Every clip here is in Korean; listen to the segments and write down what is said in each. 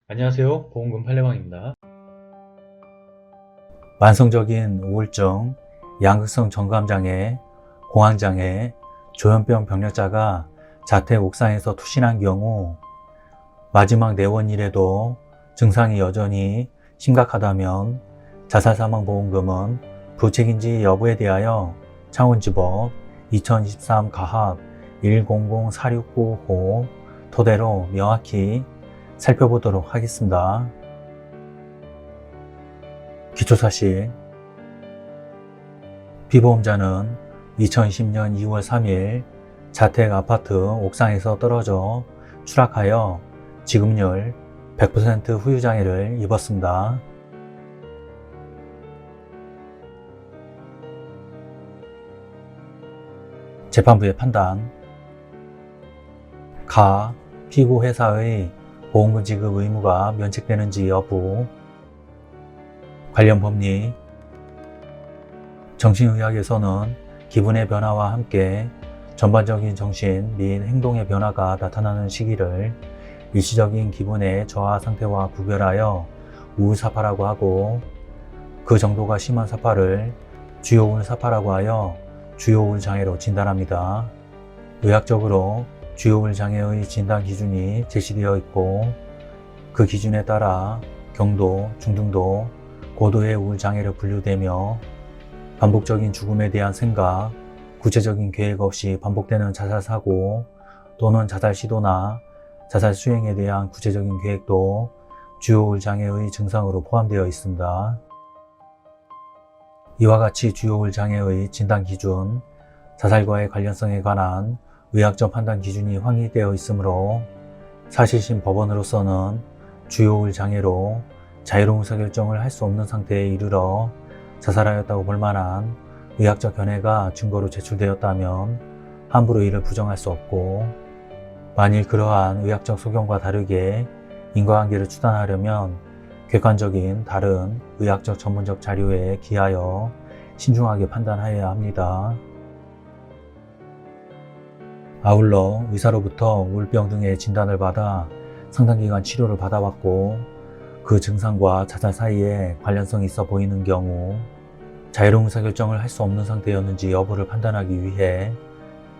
안녕하세요. 보험금 팔례방입니다. 만성적인 우울증, 양극성 정감장애, 공황장애, 조현병 병력자가 자택 옥상에서 투신한 경우 마지막 내원일에도 증상이 여전히 심각하다면 자살사망보험금은 부책인지 여부에 대하여 창원지법 2023 가합 100469호 토대로 명확히 살펴보도록 하겠습니다. 기초사실, 피보험자는 2020년 2월 3일 자택 아파트 옥상에서 떨어져 추락하여 지급률 100% 후유장애를 입었습니다. 재판부의 판단, 가 피고 회사의 보험금 지급 의무가 면책되는지 여부, 관련 법리, 정신의학에서는 기분의 변화와 함께 전반적인 정신 및 행동의 변화가 나타나는 시기를 일시적인 기분의 저하 상태와 구별하여 우울사파라고 하고, 그 정도가 심한 사파를 주요우울사파라고 하여 주요우울장애로 진단합니다. 의학적으로 주요우울장애의 진단 기준이 제시되어 있고, 그 기준에 따라 경도, 중등도, 고도의 우울장애로 분류되며 반복적인 죽음에 대한 생각, 구체적인 계획 없이 반복되는 자살사고 또는 자살 시도나 자살 수행에 대한 구체적인 계획도 주요우울장애의 증상으로 포함되어 있습니다. 이와 같이 주요우울장애의 진단 기준, 자살과의 관련성에 관한 의학적 판단 기준이 확립되어 있으므로 사실심 법원으로서는 주요우울장애로 자유로운 의사결정을 할 수 없는 상태에 이르러 자살하였다고 볼 만한 의학적 견해가 증거로 제출되었다면 함부로 이를 부정할 수 없고, 만일 그러한 의학적 소견과 다르게 인과관계를 추단하려면 객관적인 다른 의학적 전문적 자료에 기하여 신중하게 판단하여야 합니다. 아울러 의사로부터 우울병 등의 진단을 받아 상당기간 치료를 받아왔고, 그 증상과 자살 사이에 관련성이 있어 보이는 경우 자유로운 의사결정을 할 수 없는 상태였는지 여부를 판단하기 위해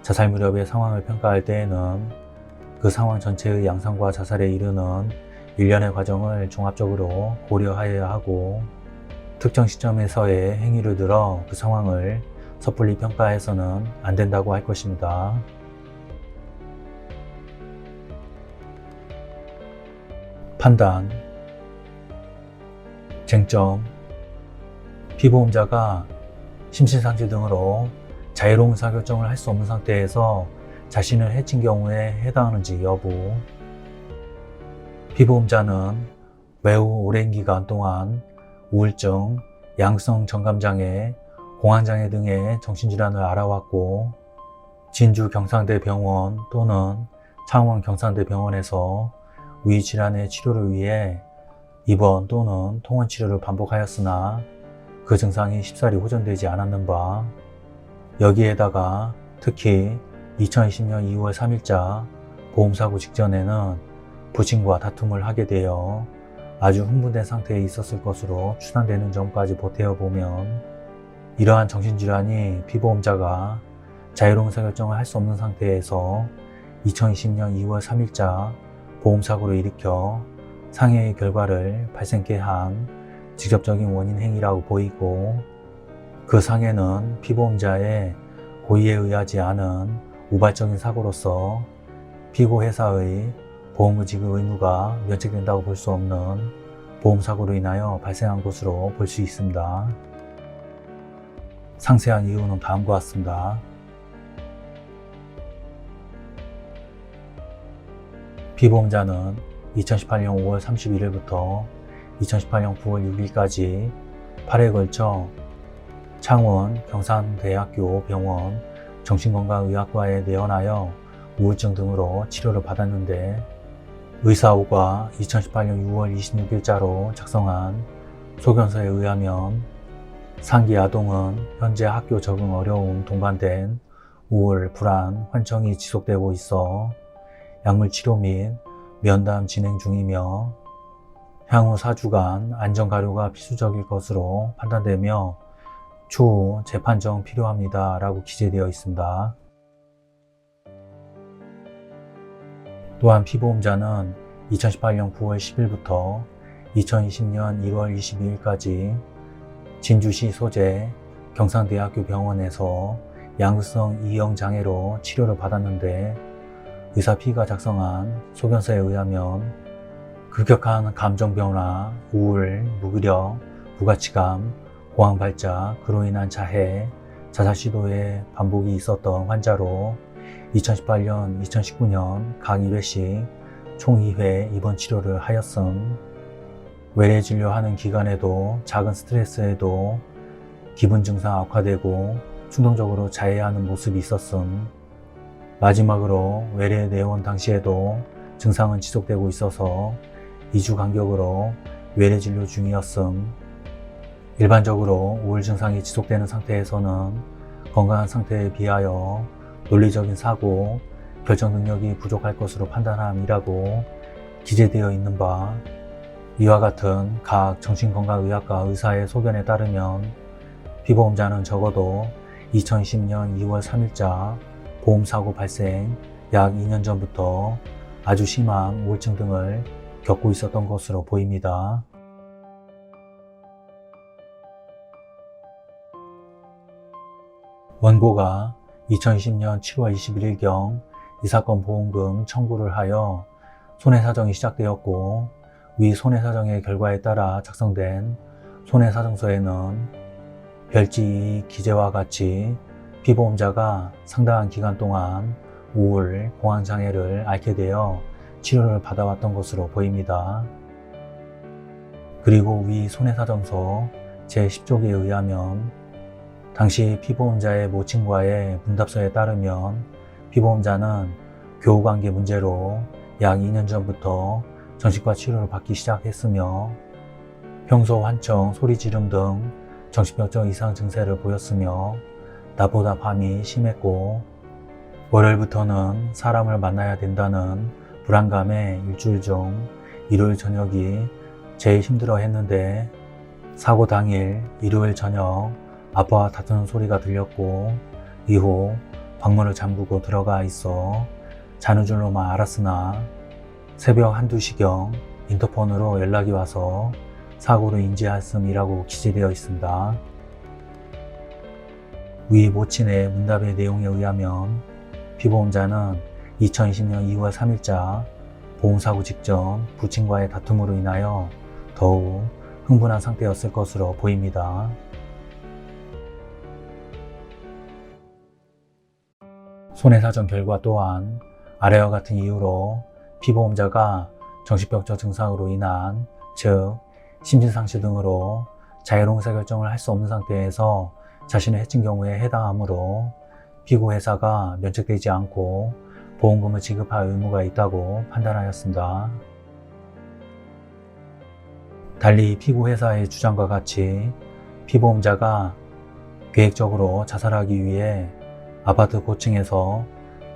자살 무렵의 상황을 평가할 때에는 그 상황 전체의 양상과 자살에 이르는 일련의 과정을 종합적으로 고려하여야 하고, 특정 시점에서의 행위를 들어 그 상황을 섣불리 평가해서는 안 된다고 할 것입니다. 판단, 쟁점, 피보험자가 심신상실 등으로 자유로운 의사결정을 할 수 없는 상태에서 자신을 해친 경우에 해당하는지 여부, 피보험자는 매우 오랜 기간 동안 우울증, 양성 정감장애, 공황장애 등의 정신질환을 앓아왔고, 진주 경상대병원 또는 창원 경상대병원에서 위질환의 치료를 위해 입원 또는 통원 치료를 반복하였으나 그 증상이 쉽사리 호전되지 않았는 바, 여기에다가 특히 2020년 2월 3일자 보험사고 직전에는 부친과 다툼을 하게 되어 아주 흥분된 상태에 있었을 것으로 추산되는 점까지 보태어 보면, 이러한 정신질환이 피보험자가 자유로운 의사결정을 할 수 없는 상태에서 2020년 2월 3일자 보험사고를 일으켜 상해의 결과를 발생케 한 직접적인 원인 행위라고 보이고, 그 상해는 피보험자의 고의에 의하지 않은 우발적인 사고로서 피고 회사의 보험금 지급 의무가 면책된다고 볼 수 없는 보험사고로 인하여 발생한 것으로 볼 수 있습니다. 상세한 이유는 다음과 같습니다. 피보험자는 2018년 5월 31일부터 2018년 9월 6일까지 8회에 걸쳐 창원 경상대학교 병원 정신건강의학과에 내원하여 우울증 등으로 치료를 받았는데, 의사호가 2018년 6월 26일자로 작성한 소견서에 의하면 상기 아동은 현재 학교 적응 어려움 동반된 우울, 불안, 환청이 지속되고 있어 약물 치료 및 면담 진행 중이며 향후 4주간 안전가료가 필수적일 것으로 판단되며 추후 재판정 필요합니다 라고 기재되어 있습니다. 또한 피보험자는 2018년 9월 10일부터 2020년 1월 22일까지 진주시 소재 경상대학교 병원에서 양극성 이형장애로 치료를 받았는데 의사 P가 작성한 소견서에 의하면 급격한 감정 변화, 우울, 무기력, 부가치감, 공황 발작, 그로 인한 자해, 자살 시도의 반복이 있었던 환자로 2018년, 2019년 각 1회씩 총 2회 입원 치료를 하였음. 외래 진료하는 기간에도 작은 스트레스에도 기분 증상 악화되고 충동적으로 자해하는 모습이 있었음. 마지막으로 외래 내원 당시에도 증상은 지속되고 있어서 2주 간격으로 외래 진료 중이었음. 일반적으로 우울 증상이 지속되는 상태에서는 건강한 상태에 비하여 논리적인 사고, 결정 능력이 부족할 것으로 판단함이라고 기재되어 있는 바, 이와 같은 각 정신건강의학과 의사의 소견에 따르면 피보험자는 적어도 2020년 2월 3일자 보험사고 발생 약 2년 전부터 아주 심한 우울증 등을 겪고 있었던 것으로 보입니다. 원고가 2020년 7월 21일경 이 사건 보험금 청구를 하여 손해사정이 시작되었고, 위 손해사정의 결과에 따라 작성된 손해사정서에는 별지 기재와 같이 피보험자가 상당한 기간 동안 우울, 공황장애를 앓게 되어 치료를 받아왔던 것으로 보입니다. 그리고 위 손해사정서 제10조기에 의하면 당시 피보험자의 모친과의 문답서에 따르면 피보험자는 교우관계 문제로 약 2년 전부터 정신과 치료를 받기 시작했으며 평소 환청, 소리 지름 등 정신병적 이상 증세를 보였으며 낮보다 밤이 심했고 월요일부터는 사람을 만나야 된다는 불안감에 일주일 중 일요일 저녁이 제일 힘들어 했는데 사고 당일 일요일 저녁 아빠와 다투는 소리가 들렸고 이후 방문을 잠그고 들어가 있어 자는 줄로만 알았으나 새벽 1, 2시경 인터폰으로 연락이 와서 사고를 인지했음이라고 기재되어 있습니다. 위 모친의 문답의 내용에 의하면 피보험자는 2020년 2월 3일자 보험사고 직전 부친과의 다툼으로 인하여 더욱 흥분한 상태였을 것으로 보입니다. 손해사정 결과 또한 아래와 같은 이유로 피보험자가 정신병적 증상으로 인한 즉 심신상실 등으로 자유로운 의사결정을 할 수 없는 상태에서 자신을 해친 경우에 해당하므로 피고회사가 면책되지 않고 보험금을 지급할 의무가 있다고 판단하였습니다. 달리 피고회사의 주장과 같이 피보험자가 계획적으로 자살하기 위해 아파트 고층에서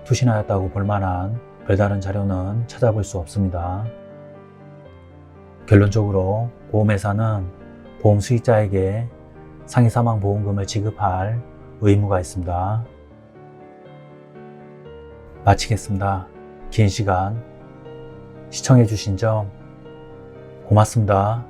투신하였다고 볼 만한 별다른 자료는 찾아볼 수 없습니다. 결론적으로 보험회사는 보험 수익자에게 상해 사망 보험금을 지급할 의무가 있습니다. 마치겠습니다. 긴 시간 시청해 주신 점 고맙습니다.